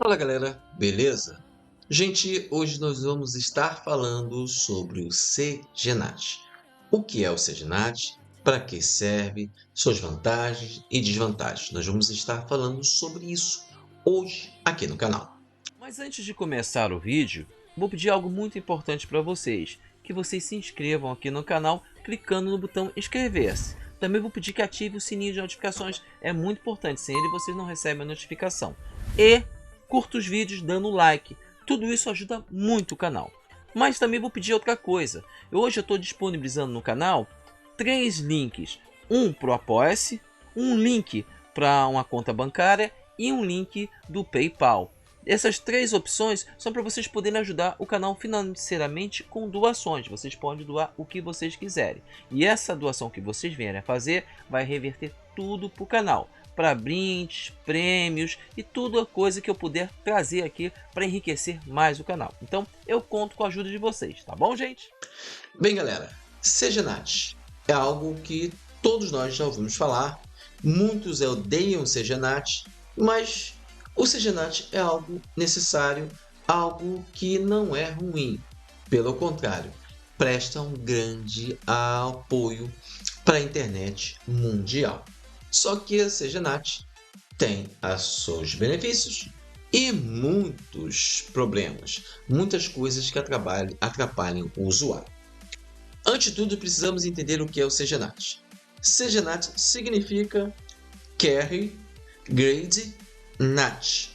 Fala galera, beleza? Gente, hoje nós vamos estar falando sobre o CGNAT. O que é o CGNAT? Para que serve? Suas vantagens e desvantagens. Nós vamos estar falando sobre isso hoje aqui no canal. Mas antes de começar o vídeo, vou pedir algo muito importante para vocês, que vocês se inscrevam aqui no canal clicando no botão inscrever-se. Também vou pedir que ative o sininho de notificações, é muito importante, sem ele vocês não recebem a notificação. E curta os vídeos dando like, tudo isso ajuda muito o canal. Mas também vou pedir outra coisa, hoje eu estou disponibilizando no canal 3 links, um para o Apoia-se, um link para uma conta bancária e um link do PayPal. Essas 3 opções são para vocês poderem ajudar o canal financeiramente com doações. Vocês podem doar o que vocês quiserem. E essa doação que vocês vierem a fazer vai reverter tudo para o canal. Para brindes, prêmios e toda coisa que eu puder trazer aqui para enriquecer mais o canal. Então eu conto com a ajuda de vocês, tá bom, gente? Bem galera, CGNAT é algo que todos nós já ouvimos falar. Muitos odeiam o CGNAT, mas o CGNAT é algo necessário, algo que não é ruim. Pelo contrário, presta um grande apoio para a internet mundial. Só que a CGNAT tem os seus benefícios e muitos problemas, muitas coisas que atrapalham o usuário. Antes de tudo, precisamos entender o que é o CGNAT. CGNAT significa Carry Grade NAT.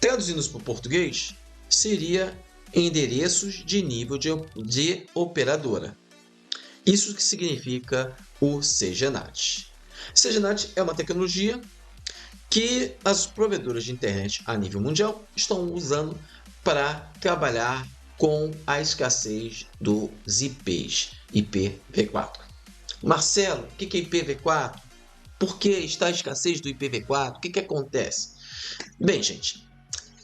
Traduzindo para o português, seria endereços de nível de operadora. Isso que significa o CGNAT. CGNAT é uma tecnologia que as provedoras de internet a nível mundial estão usando para trabalhar com a escassez dos IPs, IPv4. Marcelo, o que é IPv4? Por que está a escassez do IPv4? O que acontece? Bem, gente,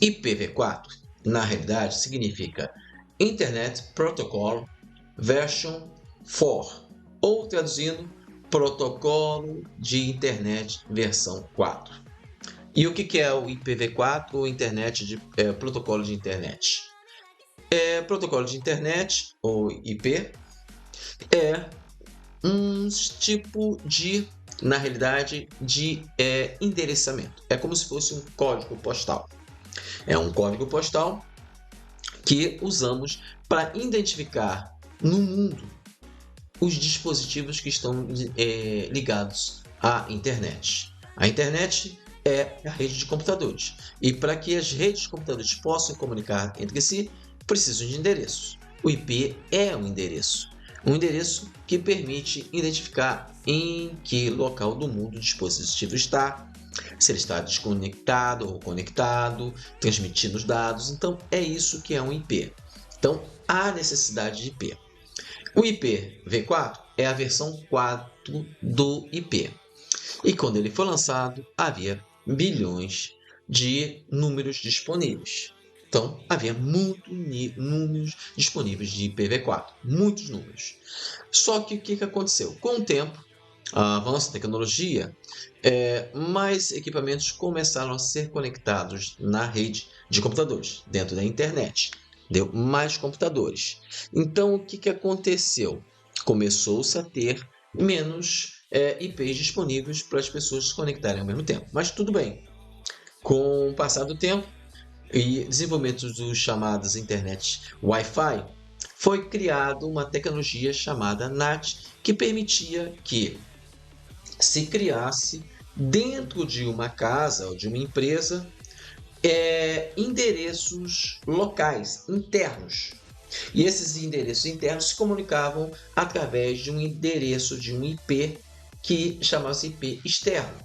IPv4 na realidade significa Internet Protocol Version 4, ou traduzindo, Protocolo de Internet versão 4. E o que é o IPv4 ou Protocolo de Internet? Protocolo de Internet, ou IP, é um tipo de, na realidade, de endereçamento. É como se fosse um código postal. É um código postal que usamos para identificar no mundo os dispositivos que estão ligados à internet. A internet é a rede de computadores. E para que as redes de computadores possam comunicar entre si, precisam de endereços. O IP é um endereço que permite identificar em que local do mundo o dispositivo está, se ele está desconectado ou conectado, transmitindo os dados. Então, é isso que é um IP. Então, há necessidade de IP. O IPv4 é a versão 4 do IP. E quando ele foi lançado, havia bilhões de números disponíveis. Então, havia muitos números disponíveis de IPv4, muitos números. Só que o que aconteceu? Com o tempo, a avanço da tecnologia, mais equipamentos começaram a ser conectados na rede de computadores, dentro da internet. Deu mais computadores. Então, o que aconteceu? Começou-se a ter menos IPs disponíveis para as pessoas se conectarem ao mesmo tempo. Mas tudo bem. Com o passar do tempo e desenvolvimento dos chamados internet Wi-Fi, foi criada uma tecnologia chamada NAT, que permitia que se criasse dentro de uma casa ou de uma empresa endereços locais, internos. E esses endereços internos se comunicavam através de um endereço de um IP que chamava-se IP externo.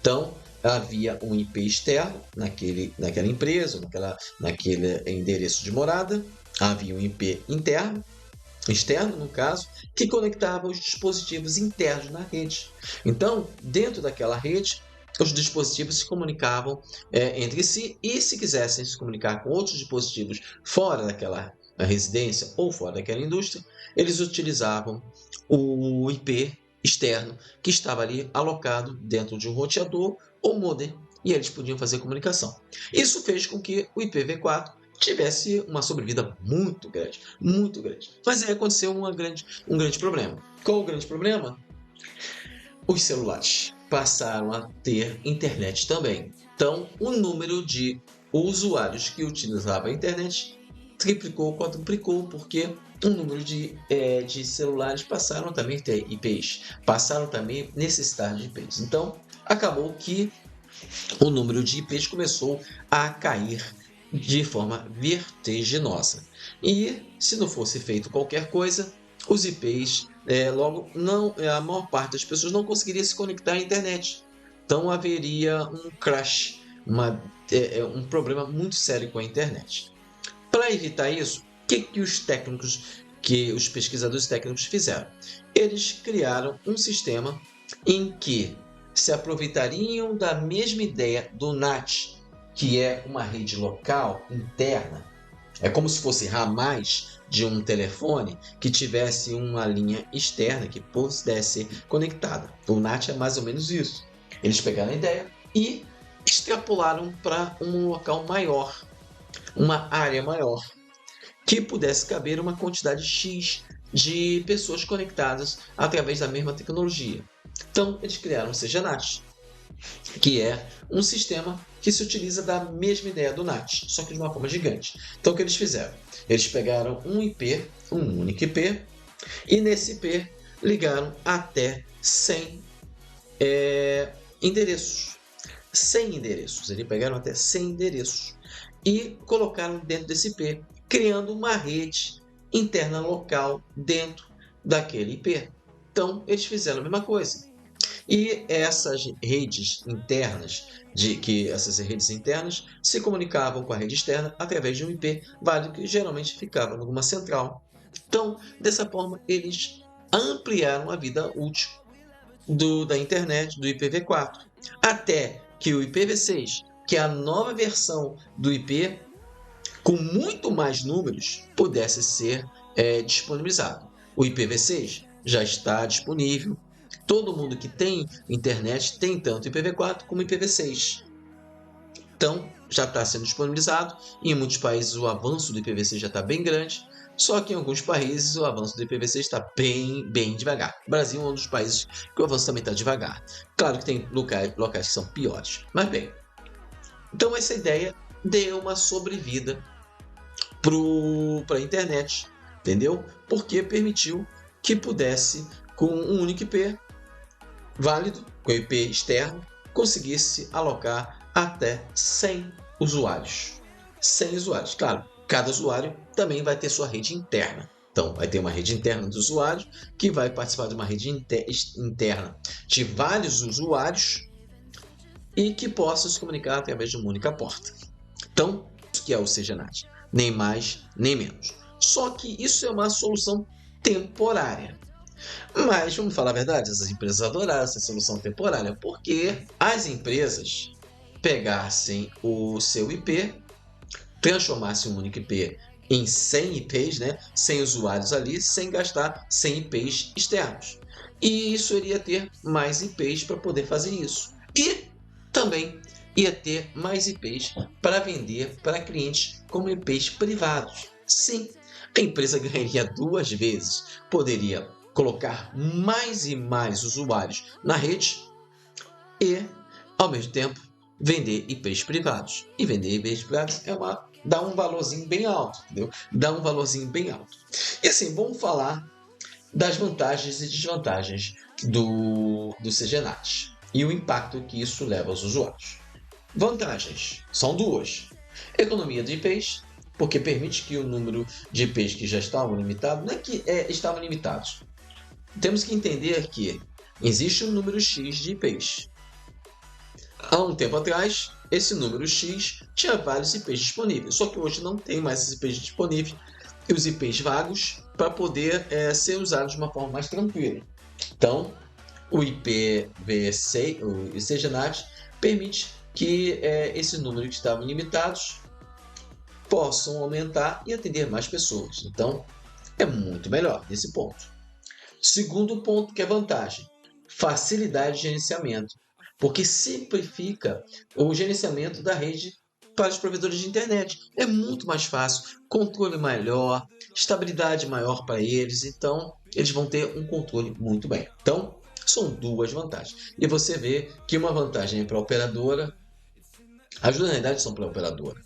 Então, havia um IP externo naquela empresa, naquele endereço de morada, havia um IP externo no caso, que conectava os dispositivos internos na rede. Então, dentro daquela rede, os dispositivos se comunicavam entre si, e se quisessem se comunicar com outros dispositivos fora daquela residência ou fora daquela indústria, eles utilizavam o IP externo que estava ali alocado dentro de um roteador ou modem e eles podiam fazer comunicação. Isso fez com que o IPv4 tivesse uma sobrevida muito grande, muito grande. Mas aí aconteceu um grande problema. Qual o grande problema? Os celulares passaram a ter internet também. Então, o número de usuários que utilizavam a internet triplicou, quadruplicou, porque o número de celulares passaram também a ter IPs, passaram também a necessitar de IPs. Então, acabou que o número de IPs começou a cair de forma vertiginosa. E, se não fosse feito qualquer coisa, os IPs, a maior parte das pessoas não conseguiria se conectar à internet. Então, haveria um crash, um problema muito sério com a internet. Para evitar isso, o que os pesquisadores técnicos fizeram? Eles criaram um sistema em que se aproveitariam da mesma ideia do NAT, que é uma rede local interna. É como se fosse ramais de um telefone que tivesse uma linha externa que pudesse ser conectada. O NAT é mais ou menos isso. Eles pegaram a ideia e extrapolaram para um local maior, uma área maior, que pudesse caber uma quantidade X de pessoas conectadas através da mesma tecnologia. Então, eles criaram o CGNAT, que é um sistema que se utiliza da mesma ideia do NAT, só que de uma forma gigante. Então, o que eles fizeram? Eles pegaram um IP, um único IP, e nesse IP ligaram até 100 endereços. 100 endereços. Eles pegaram até 100 endereços e colocaram dentro desse IP, criando uma rede interna local dentro daquele IP. Então, eles fizeram a mesma coisa. E essas redes internas, essas redes internas se comunicavam com a rede externa através de um IP válido que geralmente ficava numa central. Então, dessa forma, eles ampliaram a vida útil da internet, do IPv4, até que o IPv6, que é a nova versão do IP, com muito mais números, pudesse ser disponibilizado. O IPv6 já está disponível. Todo mundo que tem internet tem tanto IPv4 como IPv6. Então, já está sendo disponibilizado. Em muitos países o avanço do IPv6 já está bem grande. Só que em alguns países o avanço do IPv6 está bem devagar. O Brasil é um dos países que o avanço também está devagar. Claro que tem locais que são piores. Mas bem, então essa ideia deu uma sobrevida para a internet, entendeu? Porque permitiu que pudesse, com um único IP válido, com IP externo, conseguisse alocar até 100 usuários. 100 usuários, claro, cada usuário também vai ter sua rede interna. Então, vai ter uma rede interna dos usuários, que vai participar de uma rede interna de vários usuários e que possa se comunicar através de uma única porta. Então, isso que é o CGNAT, nem mais nem menos. Só que isso é uma solução temporária. Mas, vamos falar a verdade, essas empresas adoraram essa solução temporária, porque as empresas pegassem o seu IP, transformassem um único IP em 100 IPs, 100 usuários ali, sem gastar 100 IPs externos. E isso iria ter mais IPs para poder fazer isso. E também ia ter mais IPs para vender para clientes como IPs privados. Sim, a empresa ganharia duas vezes. Poderia colocar mais e mais usuários na rede e, ao mesmo tempo, vender IPs privados. E vender IPs privados dá um valorzinho bem alto, entendeu? Dá um valorzinho bem alto. E assim, vamos falar das vantagens e desvantagens do CGNAT e o impacto que isso leva aos usuários. Vantagens são duas. Economia de IPs, porque permite que o número de IPs que já estavam limitados, não é que estavam limitados. Temos que entender que existe um número X de IPs. Há um tempo atrás, esse número X tinha vários IPs disponíveis, só que hoje não tem mais esses IPs disponíveis e os IPs vagos para poder ser usados de uma forma mais tranquila. Então, o IPv6, o CGNAT, permite que esse número que estavam limitados possam aumentar e atender mais pessoas. Então, é muito melhor nesse ponto. Segundo ponto que é vantagem, facilidade de gerenciamento. porque simplifica o gerenciamento da rede para os provedores de internet. É muito mais fácil, controle melhor, estabilidade maior para eles, então eles vão ter um controle muito bem. Então, são duas vantagens. E você vê que uma vantagem é para a operadora, as duas na realidade são para a operadora.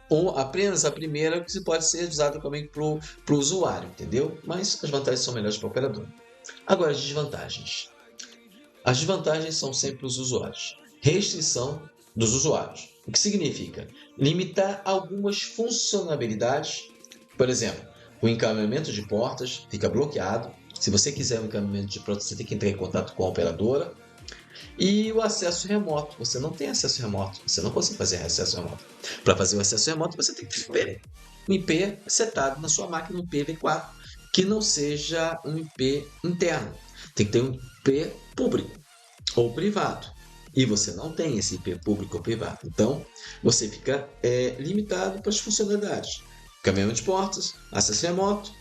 Ou apenas a primeira que pode ser usada também para o usuário, entendeu? Mas as vantagens são melhores para a operadora. Agora, as desvantagens. As desvantagens são sempre os usuários. Restrição dos usuários. O que significa? Limitar algumas funcionalidades. Por exemplo, o encaminhamento de portas fica bloqueado. Se você quiser um encaminhamento de portas, você tem que entrar em contato com a operadora. E o acesso remoto. Você não tem acesso remoto. Você não consegue fazer acesso remoto. Para fazer o acesso remoto, você tem que ter um IP setado na sua máquina, um IPv4, que não seja um IP interno. Tem que ter um IP público ou privado. E você não tem esse IP público ou privado. Então, você fica limitado para as funcionalidades. Caminhamento de portas, acesso remoto,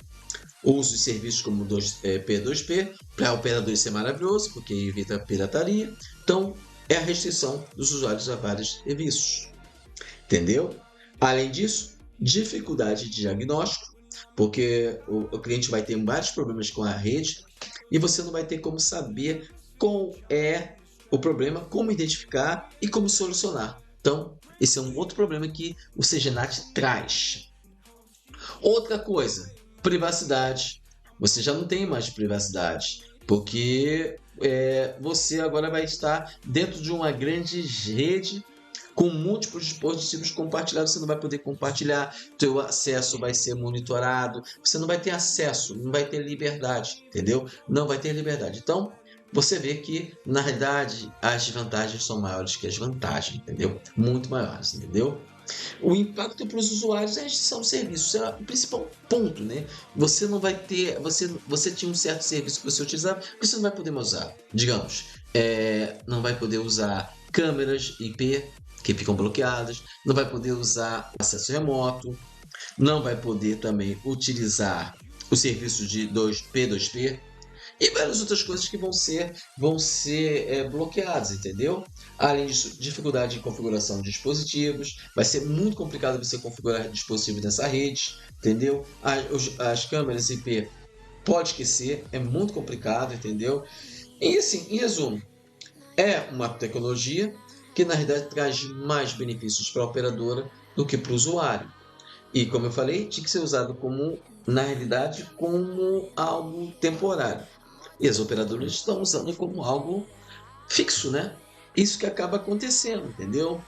uso de serviços como P2P, para operadores ser maravilhoso, porque evita pirataria. Então, é a restrição dos usuários a vários serviços. Entendeu? Além disso, dificuldade de diagnóstico, porque o cliente vai ter vários problemas com a rede e você não vai ter como saber qual é o problema, como identificar e como solucionar. Então, esse é um outro problema que o CGNAT traz. Outra coisa, privacidade. Você já não tem mais privacidade, porque você agora vai estar dentro de uma grande rede com múltiplos dispositivos compartilhados. Você não vai poder compartilhar, seu acesso vai ser monitorado, você não vai ter acesso, não vai ter liberdade, entendeu? Não vai ter liberdade. Então, você vê que, na realidade, as desvantagens são maiores que as vantagens, entendeu? Muito maiores, entendeu? O impacto para os usuários é a restrição de serviços, é o principal ponto, né? Você não vai ter, você tinha um certo serviço que você utilizava, que você não vai poder mais usar. Digamos, não vai poder usar câmeras IP que ficam bloqueadas, não vai poder usar acesso remoto, não vai poder também utilizar o serviço de P2P e várias outras coisas que vão ser bloqueadas, entendeu? Além disso, dificuldade de configuração de dispositivos, vai ser muito complicado você configurar dispositivos nessa rede, entendeu? As câmeras IP pode esquecer, é muito complicado, entendeu? E assim, em resumo, é uma tecnologia que na realidade traz mais benefícios para a operadora do que para o usuário. E como eu falei, tinha que ser usado na realidade, como algo temporário. E as operadoras estão usando como algo fixo, né? Isso que acaba acontecendo, entendeu?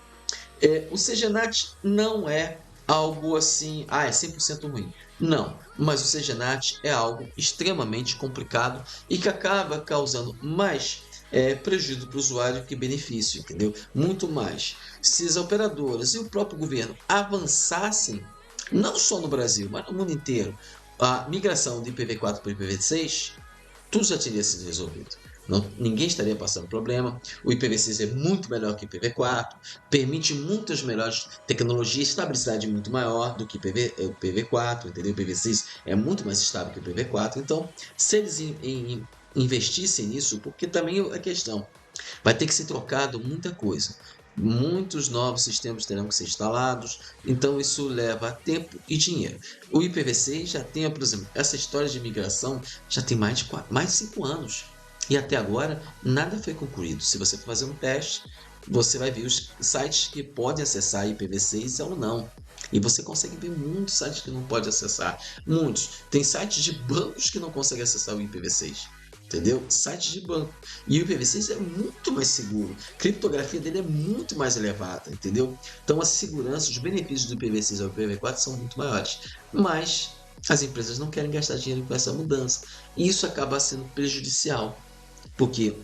O CGNAT não é algo assim, é 100% ruim. Não, mas o CGNAT é algo extremamente complicado e que acaba causando mais prejuízo para o usuário que benefício, entendeu? Muito mais. Se as operadoras e o próprio governo avançassem, não só no Brasil, mas no mundo inteiro, a migração de IPv4 para IPv6, tudo já teria sido resolvido. Ninguém estaria passando problema. O IPv6 é muito melhor que o IPv4, permite muitas melhores tecnologias, estabilidade muito maior do que o IPv4, entendeu? O IPv6 é muito mais estável que o IPv4. Então, se eles investissem nisso, porque também a questão vai ter que ser trocado muita coisa. Muitos novos sistemas terão que ser instalados, então isso leva tempo e dinheiro. O IPv6 já tem, por exemplo, essa história de migração já tem mais de 5 anos e até agora nada foi concluído. Se você for fazer um teste, você vai ver os sites que podem acessar IPv6 ou não. E você consegue ver muitos sites que não pode acessar. Muitos. Tem sites de bancos que não conseguem acessar o IPv6. Entendeu? Sites de banco. E o IPv6 é muito mais seguro. A criptografia dele é muito mais elevada, entendeu? Então a segurança, os benefícios do IPv6 ao IPv4 são muito maiores. Mas as empresas não querem gastar dinheiro com essa mudança. E isso acaba sendo prejudicial. Porque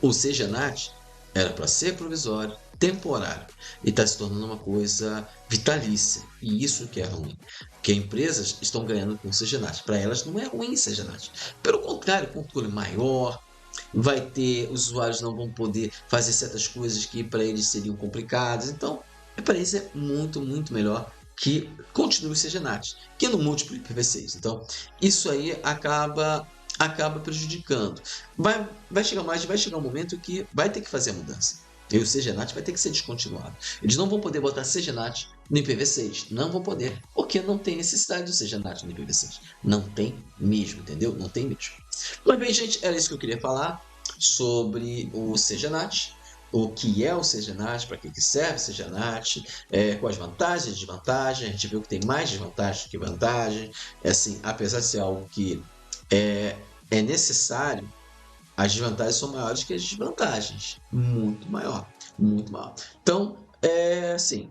o CGNAT era para ser provisório, temporário, e está se tornando uma coisa vitalícia. E isso que é ruim. Porque empresas estão ganhando com o CGNAT. Para elas não é ruim o CGNAT. Pelo contrário, controle maior, vai ter, os usuários não vão poder fazer certas coisas que para eles seriam complicadas. Então, para eles é muito, muito melhor que continue o CGNAT, que no múltiplo IPv6. Então, isso aí acaba acaba prejudicando. Vai chegar um momento que vai ter que fazer a mudança. E o CGNAT vai ter que ser descontinuado. Eles não vão poder botar CGNAT no IPv6. Não vão poder, porque não tem necessidade do CGNAT no IPv6. Não tem mesmo, entendeu? Não tem mesmo. Mas bem, gente, era isso que eu queria falar sobre o CGNAT. O que é o CGNAT, para que serve o CGNAT, quais vantagens e desvantagens. A gente viu que tem mais desvantagens que vantagens. Assim, apesar de ser algo que é necessário, as desvantagens são maiores que as desvantagens. Muito maior, muito maior. Então, assim,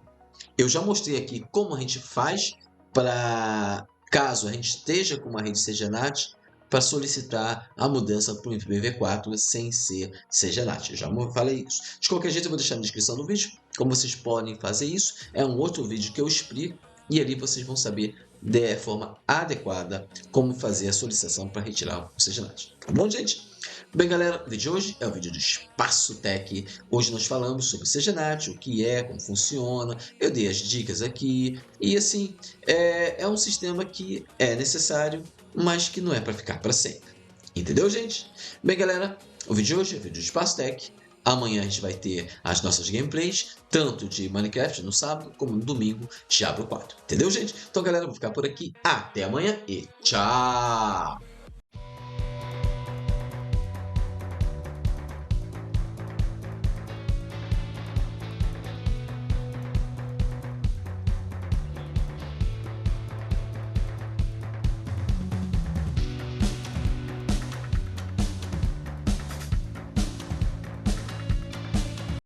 eu já mostrei aqui como a gente faz para, caso a gente esteja com uma rede CGNAT, para solicitar a mudança para o IPv4 sem ser CGNAT. Eu já falei isso. De qualquer jeito, eu vou deixar na descrição do vídeo como vocês podem fazer isso. É um outro vídeo que eu explico e ali vocês vão saber de forma adequada como fazer a solicitação para retirar o CGNAT. Tá bom, gente? Bem, galera, o vídeo de hoje é o vídeo do Espaço Tech. Hoje nós falamos sobre o CGNAT, o que é, como funciona. Eu dei as dicas aqui. E assim, é um sistema que é necessário, mas que não é para ficar para sempre. Entendeu, gente? Bem, galera, o vídeo de hoje é o vídeo do Espaço Tech. Amanhã a gente vai ter as nossas gameplays, tanto de Minecraft no sábado, como no domingo, Diablo 4. Entendeu, gente? Então, galera, eu vou ficar por aqui. Até amanhã e tchau!